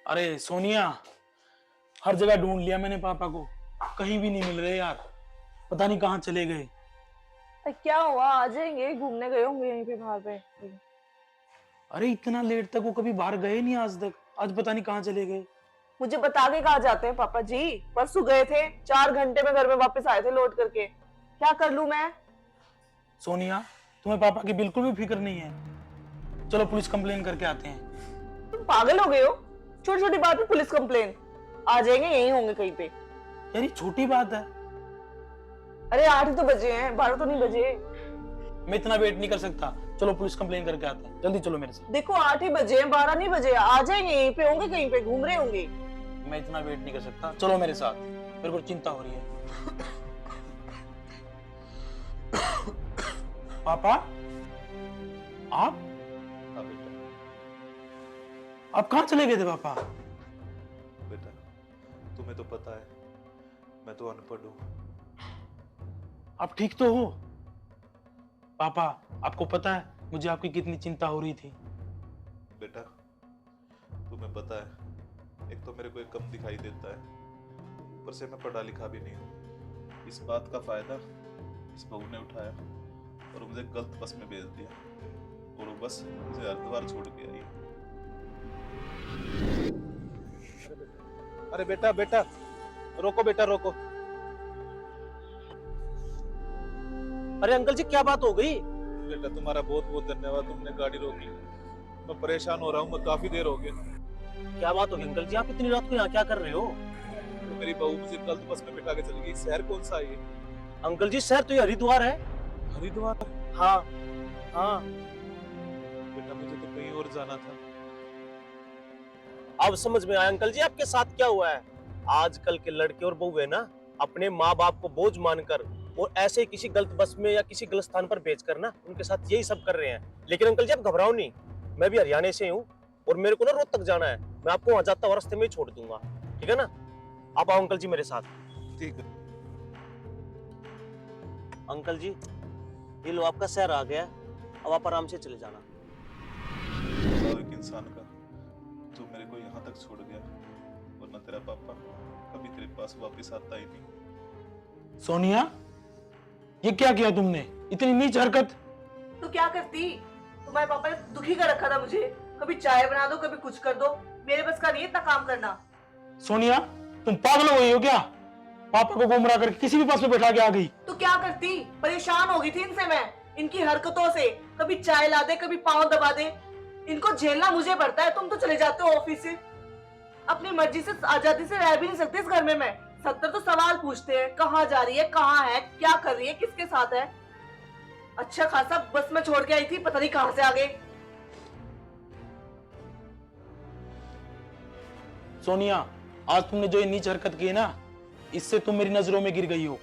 अरे सोनिया, हर जगह ढूंढ लिया मैंने पापा को, कहीं भी नहीं मिल रहे यार। पता नहीं कहाँ चले गए। क्या हुआ? आ जाएंगे, घूमने गए होंगे यहीं पे बाहर पे। अरे इतना लेट तक वो कभी बाहर गए नहीं आज तक, आज पता नहीं कहाँ चले गए। मुझे बता के कहा जाते हैं पापा जी? परसों गए थे, 4 घंटे में घर में वापस आए थे लौट करके। क्या कर लूं मैं? सोनिया, तुम्हें पापा की बिल्कुल भी फिक्र नहीं है। चलो पुलिस कंप्लेन करके आते हैं। तुम पागल हो गए हो? छोटी छोटी बात पे पुलिस कंप्लेन? आ जाएंगे, यहीं होंगे कहीं पे। यार ये छोटी बात है। अरे 8 ही तो बजे हैं, 12 तो नहीं बजे। मैं इतना वेट नहीं कर सकता। चलो पुलिस कंप्लेन करके आते हैं, जल्दी चलो मेरे साथ। देखो 8 ही बजे हैं, 12 नहीं बजे। आ जाएंगे, यहीं पे होंगे, कहीं पे घूम रहे होंगे। मैं इतना वेट नहीं कर सकता, चलो मेरे साथ, मेरे को चिंता हो रही है। पापा, आप हाँ बेटा। आप कहाँ चले गए थे पापा? बेटा, तुम्हें तो पता है मैं तो अनपढ़ हूँ। आप ठीक तो हो? पापा, आपको पता है मुझे आपकी कितनी चिंता हो रही थी। बेटा, तुम्हें पता है एक तो मेरे को एक कम दिखाई देता है, ऊपर से मैं पढ़ा लिखा भी नहीं हूँ। इस बात का फायदा इस बहू ने उठाया और मुझे गलत बस में भेज दिया, और वो बस मुझे हरिद्वार छोड़ के आई। अरे बेटा बेटा, रोको बेटा रोको। अरे अंकल जी, क्या बात हो गई? बेटा तुम्हारा बहुत बहुत धन्यवाद, तुमने गाड़ी रोकी। मैं परेशान हो रहा हूँ, मैं काफी देर हो गया। क्या बात हो गई अंकल जी? आप इतनी रात को यहाँ क्या कर रहे हो? तो मेरी बहू मुझे गलत बस में बिठा के चली गई। शहर कौन सा है ये? अंकल जी, शहर तो ये हरिद्वार है। हरिद्वार? हाँ हाँ। बेटा मुझे तो कहीं और जाना था। अब समझ में आया अंकल जी आपके साथ क्या हुआ है। आजकल के लड़के और बहू है ना, अपने माँ बाप को बोझ मानकर और ऐसे किसी गलत बस में या किसी गलत स्थान पर भेजकर ना उनके साथ यही सब कर रहे हैं। लेकिन अंकल जी आप घबराओ नहीं, मैं भी हरियाणा से हूँ और मेरे को ना रोहतक जाना है। मैं आपको वहां जाता हुआ रास्ते में ही छोड़ दूंगा, ठीक है ना? आप आओ अंकल जी मेरे साथ। ठीक है। अंकल जी, ये लो आपका शहर आ गया, अब आप आराम से चले जाना। बताओ एक इंसान का जो मेरे को यहाँ तक छोड़ गया, वरना तेरा पापा कभी तेरे पास वापस आता ही नहीं। सोनिया, ये क्या किया तुमने? इतनी नीच हरकत। तो क्या करती? तुम्हारे पापा ने दुखी कर रखा था मुझे। कभी चाय बना दो, कभी कुछ कर दो। मेरे बस का नहीं है इतना काम करना। सोनिया, तुम पागल हो गई हो क्या? पापा को गुमराह करके किसी भी बस में बैठा के आ गई। तो क्या करती? परेशान हो गई थी इनसे मैं, इनकी हरकतों से। कभी चाय ला दे, कभी पाँव दबा दे। इनको झेलना मुझे पड़ता है। तुम तो चले जाते हो ऑफिस से, अपनी मर्जी से आजादी से रह भी नहीं सकते इस घर में। मैं 70 तो सवाल पूछते हैं, कहाँ जा रही है, कहाँ है, क्या कर रही है, किसके साथ है। अच्छा खासा बस में छोड़ के आई थी, पता नहीं कहाँ से आ गए। सोनिया, आज तुमने जो ये नीच हरकत की है ना, इससे तुम मेरी नजरों में गिर गई हो।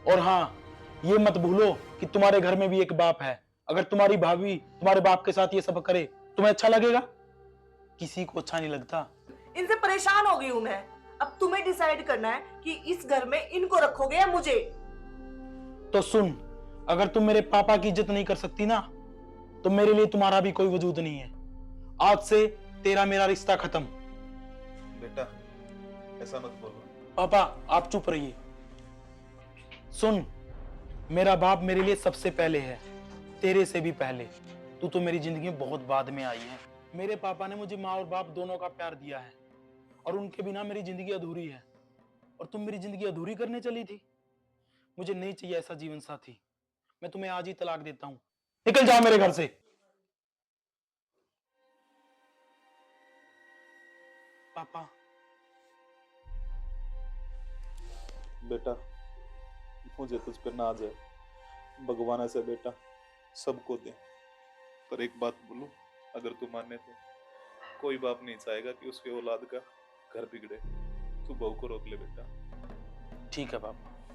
और हाँ, ये मत भूलो कि तुम्हारे घर में भी एक बाप है। अगर तुम्हारी भाभी तुम्हारे बाप के साथ ये सब करे, तुम्हें अच्छा लगेगा? किसी को अच्छा नहीं लगता। इनसे परेशान हो गई हूं मैं। अब तुम्हें डिसाइड करना है कि इस घर में इनको रखोगे या मुझे। तो सुन, अगर तुम मेरे पापा की इज्जत नहीं कर सकती ना, तो मेरे लिए तुम्हारा भी कोई वजूद नहीं है। आज से तेरा मेरा रिश्ता खत्म। बेटा ऐसा मत बोलो। पापा, आप चुप रहिए। सुन, मेरा बाप मेरे लिए सबसे पहले है, तेरे से भी पहले। तू तो मेरी जिंदगी में बहुत बाद में आई है। मेरे पापा ने मुझे माँ और बाप दोनों का प्यार दिया है, और उनके बिना मेरी जिंदगी अधूरी है। और तुम मेरी जिंदगी अधूरी करने चली थी। मुझे नहीं चाहिए ऐसा जीवन साथी। मैं तुम्हें आज ही तलाक देता हूं। निकल जाओ मेरे घर से। पापा, बेटा मुझे तुझ पे नाज है, भगवान ऐसे बेटा सबको दे। पर एक बात बोलूं, अगर तू माने तो कोई बाप नहीं चाहेगा कि उसके औलाद का घर बिगड़े। तू बहू को रोक ले बेटा। ठीक है पापा।